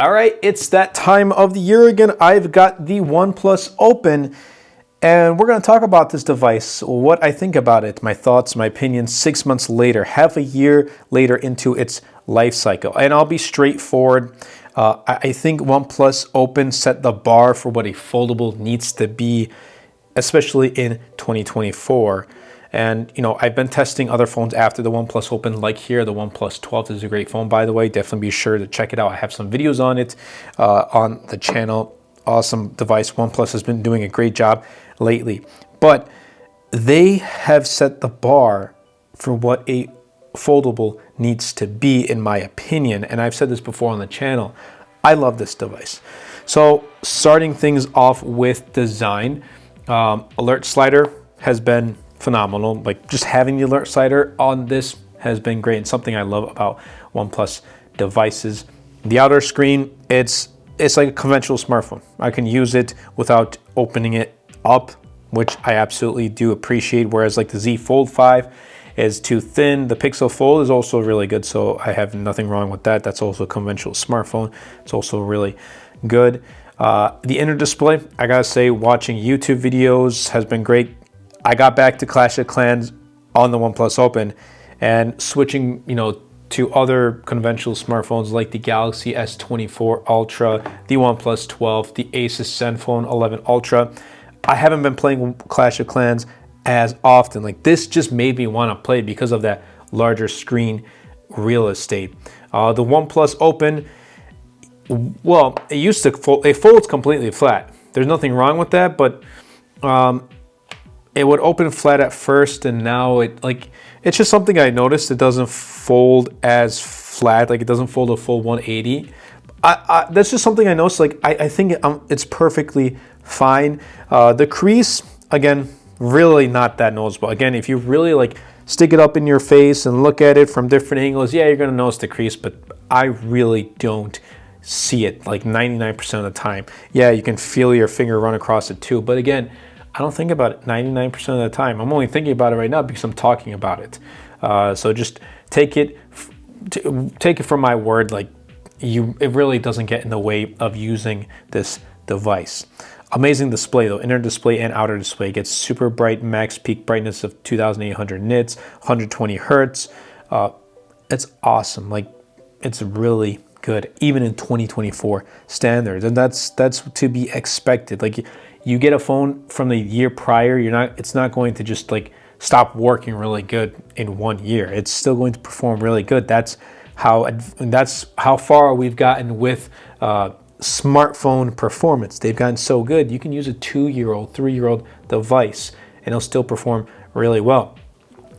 All right, it's that time of the year again. I've got the OnePlus open, and we're going to talk about this device, what I think about it, my thoughts, my opinions, 6 months later, half a year later into its life cycle. And I'll be straightforward. I think OnePlus Open set the bar for what a foldable needs to be, especially in 2024. And, you know, I've been testing other phones after the OnePlus Open, like here. The OnePlus 12 is a great phone, by the way. Definitely be sure to check it out. I have some videos on it on the channel. Awesome device. OnePlus has been doing a great job lately. But they have set the bar for what a foldable needs to be, in my opinion. And I've said this before on the channel. I love this device. So starting things off with design, alert slider has been phenomenal. Like, just having the alert slider on this has been great, and something I love about OnePlus devices. The outer screen, it's like a conventional smartphone. I can use it without opening it up, which I absolutely do appreciate. Whereas like the Z Fold 5 is too thin. The Pixel Fold is also really good, so I have nothing wrong with that. That's also a conventional smartphone. It's also really good. The inner display, I gotta say, watching YouTube videos has been great. I got back to Clash of Clans on the OnePlus Open, and switching, you know, to other conventional smartphones like the Galaxy S24 Ultra, the OnePlus 12, the Asus Zenfone 11 Ultra. I haven't been playing Clash of Clans as often. Like, this just made me want to play because of that larger screen real estate. The OnePlus Open, well, it used to fold, it folds completely flat. There's nothing wrong with that, but it would open flat at first, and now it's just something I noticed. It doesn't fold as flat, like it doesn't fold a full 180. That's just something I noticed. Like, I think it's perfectly fine. The crease, again, really not that noticeable. Again, if you really like stick it up in your face and look at it from different angles, yeah, you're gonna notice the crease, but I really don't see it like 99% of the time. Yeah, you can feel your finger run across it too, but again, I don't think about it 99% of the time. I'm only thinking about it right now because I'm talking about it. So just take it from my word. Like, it really doesn't get in the way of using this device. Amazing display though. Inner display and outer display gets super bright, max peak brightness of 2,800 nits, 120 hertz. It's awesome. Like, it's really good, even in 2024 standards, and that's to be expected. Like, you get a phone from the year prior, it's not going to just like stop working really good in 1 year. It's still going to perform really good. That's how far we've gotten with smartphone performance. They've gotten so good. You can use a 2-year-old, 3-year-old device and it'll still perform really well.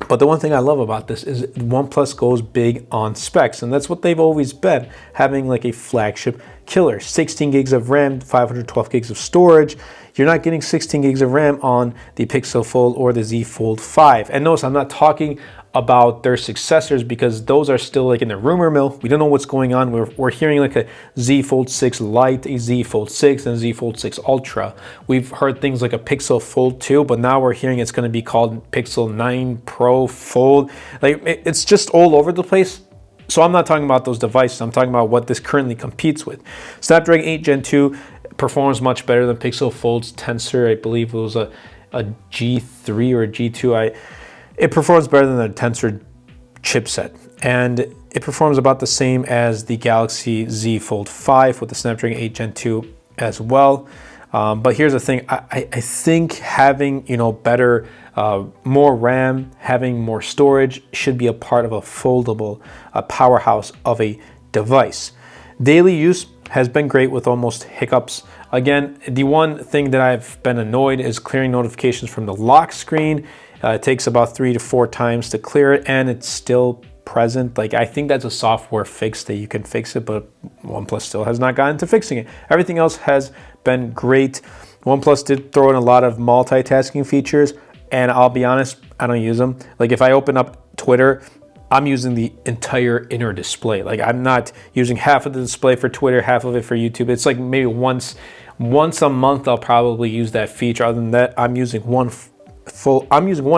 But the one thing I love about this is OnePlus goes big on specs, and that's what they've always been, having like a flagship killer. 16 gigs of RAM, 512 gigs of storage. You're not getting 16 gigs of RAM on the Pixel Fold or the Z Fold 5. And notice I'm not talking about their successors because those are still like in the rumor mill. We don't know what's going on. We're hearing like a Z Fold 6 Lite, a Z Fold 6, and a Z Fold 6 Ultra. We've heard things like a Pixel Fold 2, but now we're hearing it's going to be called Pixel 9 Pro Fold. Like, it's just all over the place. So I'm not talking about those devices. I'm talking about what this currently competes with. Snapdragon 8 Gen 2 performs much better than Pixel Fold's Tensor. I believe it was a G3 or a G2. It performs better than the Tensor chipset, and it performs about the same as the Galaxy Z Fold 5 with the Snapdragon 8 Gen 2 as well. But here's the thing, I think having, you know, better, more RAM, having more storage should be a part of a foldable, a powerhouse of a device. Daily use has been great with almost hiccups. Again, the one thing that I've been annoyed is clearing notifications from the lock screen. It takes about 3 to 4 times to clear it, and it's still present. Like, I think that's a software fix that you can fix it, but OnePlus still has not gotten to fixing it. Everything else has been great. OnePlus did throw in a lot of multitasking features, and I'll be honest, I don't use them. Like, if I open up Twitter, I'm using the entire inner display. Like, I'm not using half of the display for Twitter, half of it for YouTube. It's like maybe once a month I'll probably use that feature. Other than that, I'm using one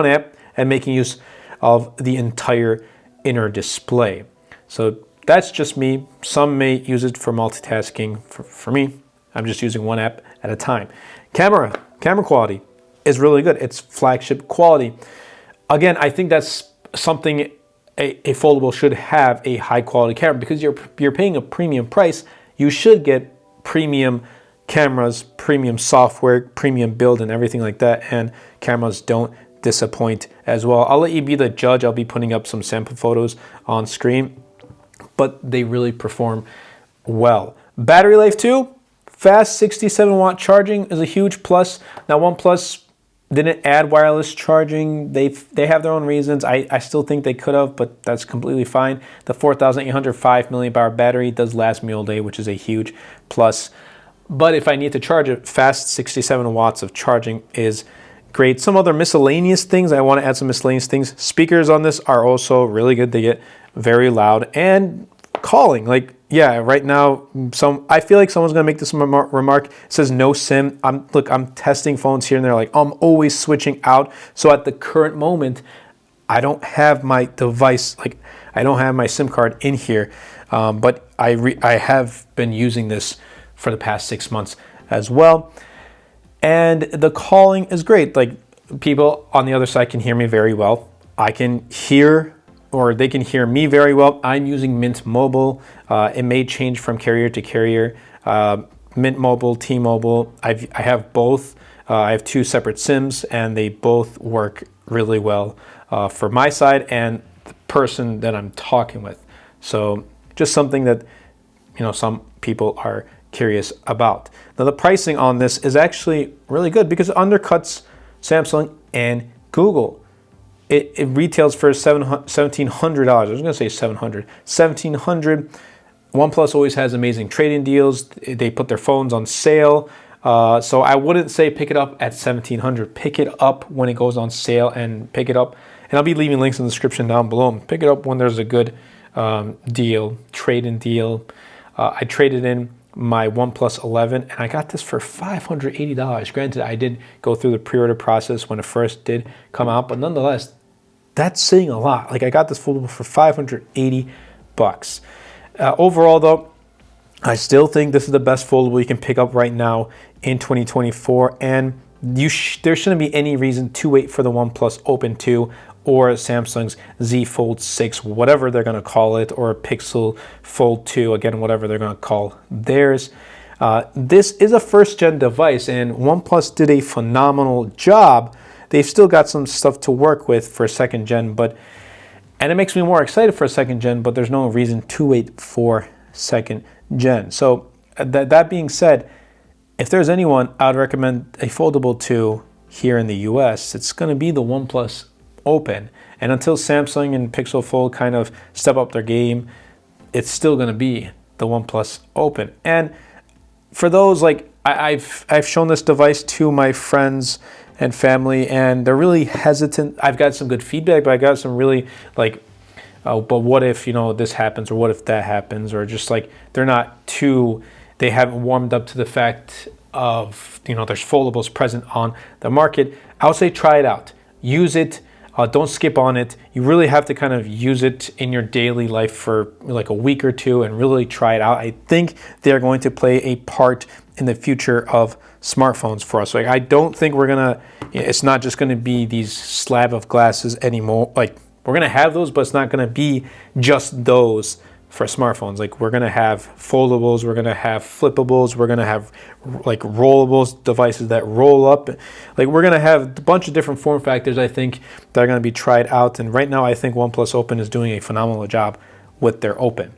app and making use of the entire inner display. So That's just me. Some may use it for multitasking. For me, I'm just using one app at a time. Camera quality is really good. It's flagship quality. Again, I think that's something a foldable should have, a high quality camera, because you're paying a premium price. You should get premium cameras, premium software, premium build, and everything like that. And cameras don't disappoint as well. I'll let you be the judge. I'll be putting up some sample photos on screen, but they really perform well. Battery life too. Fast 67-watt charging is a huge plus. Now, OnePlus didn't add wireless charging. They have their own reasons. I still think they could have, but that's completely fine. The 4,805 milliamp hour battery does last me all day, which is a huge plus. But if I need to charge it, fast 67 watts of charging is great. Some other miscellaneous things, I want to add some miscellaneous things. Speakers on this are also really good. They get very loud. And calling, like, yeah, right now, I feel like someone's gonna make this remark. It says no SIM. I'm testing phones here and there. Like, I'm always switching out. So at the current moment, I don't have my device, like I don't have my SIM card in here. But I have been using this for the past 6 months as well. And the calling is great. Like, people on the other side can hear me very well. I can hear, or they can hear me very well. I'm using Mint Mobile. It may change from carrier to carrier. Mint Mobile, T-Mobile, I have both. I have 2 separate SIMs, and they both work really well for my side and the person that I'm talking with. So just something that, some people are curious about. Now, the pricing on this is actually really good because it undercuts Samsung and Google. It retails for $1,700. I was going to say $700. $1,700. OnePlus always has amazing trade-in deals. They put their phones on sale. So I wouldn't say pick it up at $1,700. Pick it up when it goes on sale, and pick it up. And I'll be leaving links in the description down below. Pick it up when there's a good deal, trade-in deal. I traded in my OnePlus 11, and I got this for $580. Granted, I did go through the pre-order process when it first did come out, but nonetheless, that's saying a lot. Like, I got this foldable for $580. Overall, though, I still think this is the best foldable you can pick up right now in 2024, and there shouldn't be any reason to wait for the OnePlus Open 2 or Samsung's Z Fold 6, whatever they're going to call it, or Pixel Fold 2, again, whatever they're going to call theirs. This is a first-gen device, and OnePlus did a phenomenal job. They've still got some stuff to work with for second gen, and it makes me more excited for a second gen, but there's no reason to wait for second gen. So that being said, if there's anyone I'd recommend a foldable to here in the US, it's going to be the OnePlus Open. And until Samsung and Pixel Fold kind of step up their game, it's still going to be the OnePlus Open. And for those, like, I've shown this device to my friends and family, and they're really hesitant. I've got some good feedback, but I got some really like, but what if this happens, or what if that happens, or just like they haven't warmed up to the fact of there's foldables present on the market. I would say try it out, use it. Don't skip on it. You really have to kind of use it in your daily life for like a week or two and really try it out. I think they're going to play a part in the future of smartphones for us. Like, I don't think it's not just gonna be these slab of glasses anymore. Like, we're gonna have those, but it's not gonna be just those for smartphones. Like, we're gonna have foldables, we're gonna have flippables, we're gonna have like rollables, devices that roll up. Like, we're gonna have a bunch of different form factors, I think, that are gonna be tried out. And right now, I think OnePlus Open is doing a phenomenal job with their Open.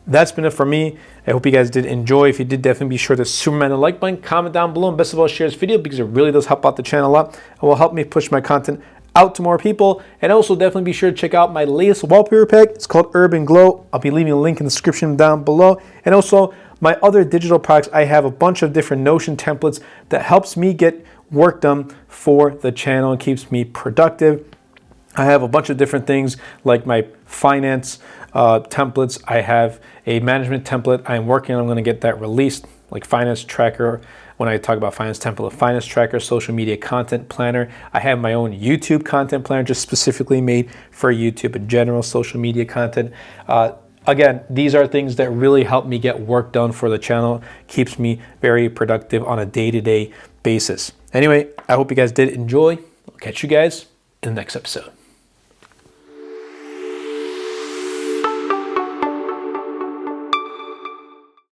That's been it for me. I hope you guys did enjoy. If you did, definitely be sure to superman the like button, comment down below, and best of all, share this video, because it really does help out the channel a lot and will help me push my content out to more people. And also definitely be sure to check out my latest wallpaper pack. It's called Urban Glow. I'll be leaving a link in the description down below. And also my other digital products. I have a bunch of different Notion templates that helps me get work done for the channel and keeps me productive. I have a bunch of different things like my finance templates. I have a management template I'm working on. I'm going to get that released, like finance tracker. When I talk about finance template, finance tracker, social media content planner. I have my own YouTube content planner just specifically made for YouTube and general social media content. Again, these are things that really help me get work done for the channel, keeps me very productive on a day-to-day basis. Anyway, I hope you guys did enjoy. I'll catch you guys in the next episode.